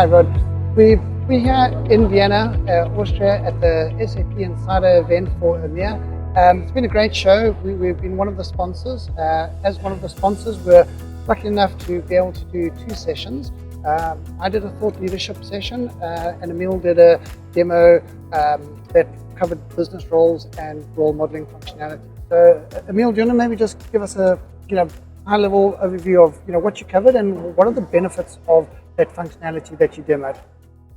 Hi, Rod. We're here in Vienna, Austria, at the SAPinsider event for EMEA. It's been a great show. We've been one of the sponsors. As one of the sponsors, we're lucky enough to be able to do 2 sessions. I did a thought leadership session, and Emil did a demo that covered business roles and role modeling functionality. So, Emil, do you want to maybe just give us a high-level overview of what you covered and what are the benefits of that functionality that you demoed?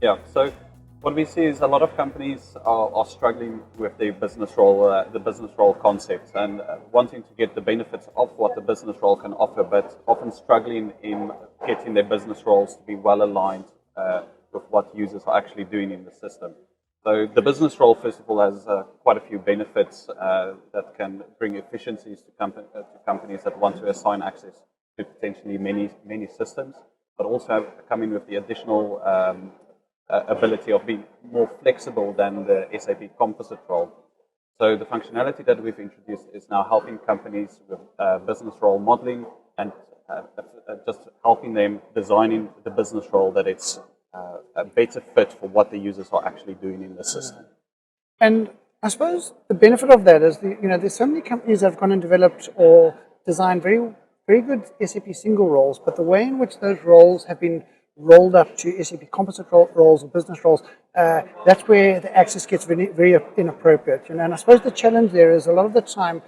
Yeah, so what we see is a lot of companies are struggling with the business role concept, and wanting to get the benefits of what the business role can offer, but often struggling in getting their business roles to be well aligned with what users are actually doing in the system. So the business role, first of all, has quite a few benefits that can bring efficiencies to companies that want to assign access to potentially many systems, but also coming with the additional ability of being more flexible than the SAP composite role. So the functionality that we've introduced is now helping companies with business role modeling and just helping them designing the business role that it's a better fit for what the users are actually doing in the system. And I suppose the benefit of that is there's so many companies that have gone and developed or designed very good SAP single roles, but the way in which those roles have been rolled up to SAP composite roles or business roles, that's where the access gets very inappropriate. And I suppose the challenge there is a lot of the time,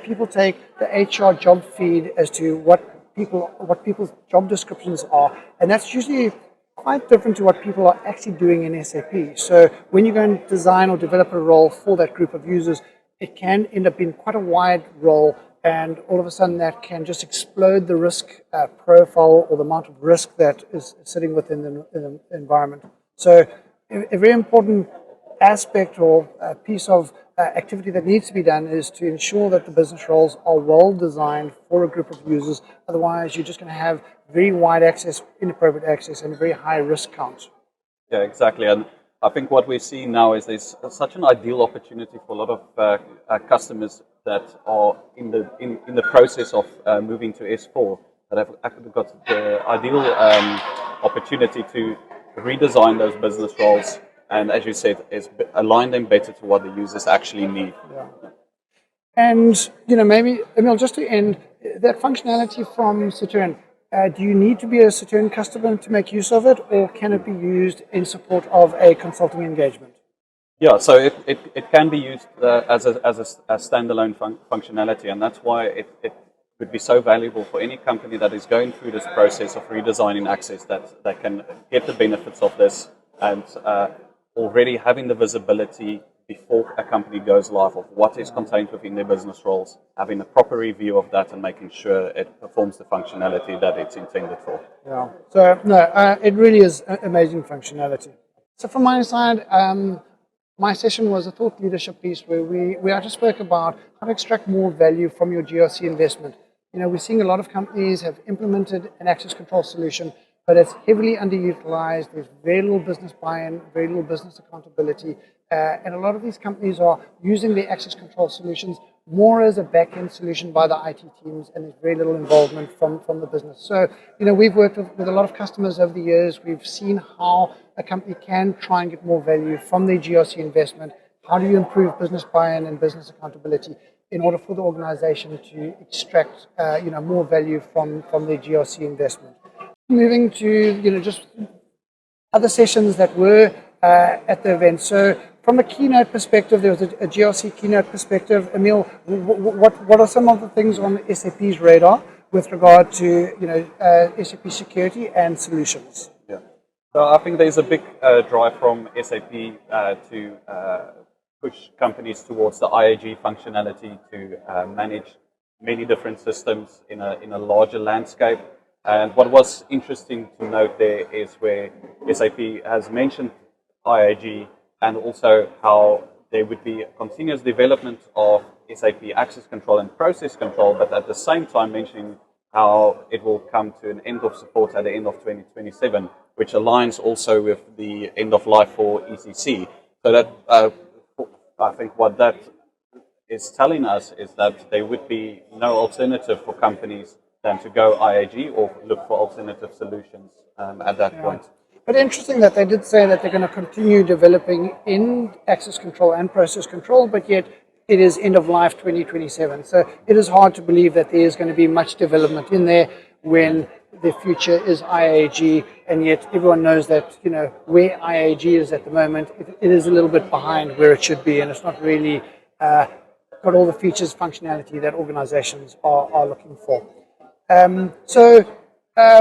people take the HR job feed as to what people's job descriptions are, and that's usually quite different to what people are actually doing in SAP. So when you go and design or develop a role for that group of users, it can end up being quite a wide role, and all of a sudden that can just explode the risk profile or the amount of risk that is sitting within the environment. So a very important aspect or piece of activity that needs to be done is to ensure that the business roles are well designed for a group of users. Otherwise, you're just going to have very wide access, inappropriate access, and a very high risk count. Yeah, exactly. And I think what we're seeing now is there's such an ideal opportunity for a lot of customers that are in the process of moving to S4, that have actually got the ideal opportunity to redesign those business roles, and as you said, is align them better to what the users actually need. Yeah. And maybe, Emil, just to end, that functionality from Soterion, do you need to be a Soterion customer to make use of it, or can it be used in support of a consulting engagement? Yeah, so it can be used as a standalone functionality, and that's why it would be so valuable for any company that is going through this process of redesigning access, that they can get the benefits of this, and already having the visibility before a company goes live of what is contained within their business roles, having a proper review of that and making sure it performs the functionality that it's intended for. Yeah, so no, it really is amazing functionality. So from my side, my session was a thought leadership piece where we just spoke about how to extract more value from your GRC investment. We're seeing a lot of companies have implemented an access control solution, but it's heavily underutilized. There's very little business buy-in, very little business accountability, and a lot of these companies are using their access control solutions more as a back-end solution by the IT teams, and there's very little involvement from the business. So, we've worked with a lot of customers over the years. We've seen how a company can try and get more value from their GRC investment. How do you improve business buy-in and business accountability in order for the organization to extract more value from their GRC investment? Moving to just other sessions that were at the event. So from a keynote perspective, there was a GRC keynote perspective. Emil, what are some of the things on SAP's radar with regard to SAP security and solutions? Yeah, so I think there's a big drive from SAP to push companies towards the IAG functionality to manage many different systems in a larger landscape. And what was interesting to note there is where SAP has mentioned IAG, and also how there would be continuous development of SAP access control and process control, but at the same time mentioning how it will come to an end of support at the end of 2027, which aligns also with the end of life for ECC. So that I think what that is telling us is that there would be no alternative for companies than to go IAG or look for alternative solutions at that point. But interesting that they did say that they're going to continue developing in access control and process control, but yet it is end of life 2027. So it is hard to believe that there is going to be much development in there when the future is IAG, and yet everyone knows that, you know, where IAG is at the moment, it is a little bit behind where it should be, and it's not really got all the features, functionality that organizations are looking for.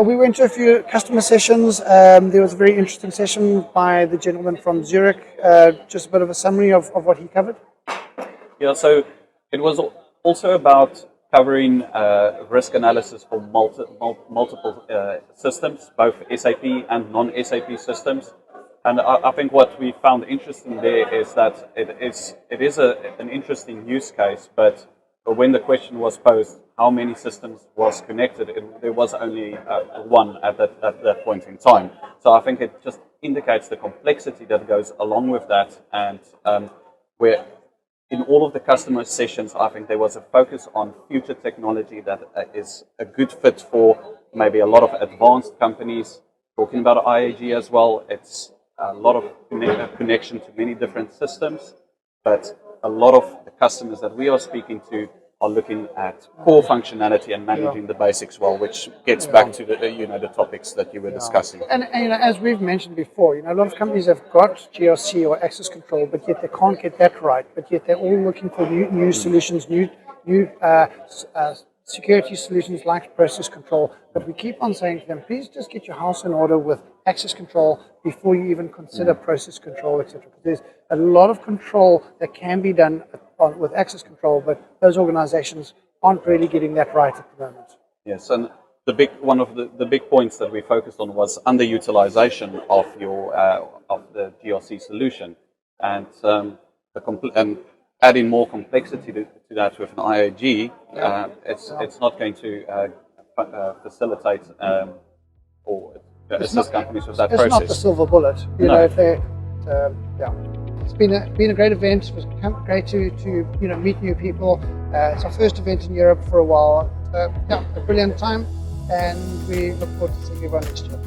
We went to a few customer sessions. There was a very interesting session by the gentleman from Zurich. Just a bit of a summary of what he covered. Yeah, so it was also about covering risk analysis for multiple systems, both SAP and non-SAP systems. And I think what we found interesting there is that it is an interesting use case, but when the question was posed, how many systems was connected, there was only one at that point in time. So I think it just indicates the complexity that goes along with that, and where in all of the customer sessions, I think there was a focus on future technology that is a good fit for maybe a lot of advanced companies. Talking about IAG as well, it's a lot of connection to many different systems, but a lot of the customers that we are speaking to are looking at core functionality and managing the basics well, which gets back to the the topics that you were discussing. And you know, as we've mentioned before, you know, a lot of companies have got GRC or access control, but yet they can't get that right. But yet they're all looking for new solutions, new security solutions like process control. But we keep on saying to them, please just get your house in order with access control before you even consider process control, etc. There's a lot of control that can be done with access control, but those organizations aren't really getting that right at the moment. Yes, and one of the big points that we focused on was underutilization of the GRC solution, and adding more complexity to that with an IAG, it's not going to facilitate or assist companies with that process. It's not the silver bullet. You know, if they, It's been a great event. It was great to meet new people. It's our first event in Europe for a while. A brilliant time, and we look forward to seeing everyone next year.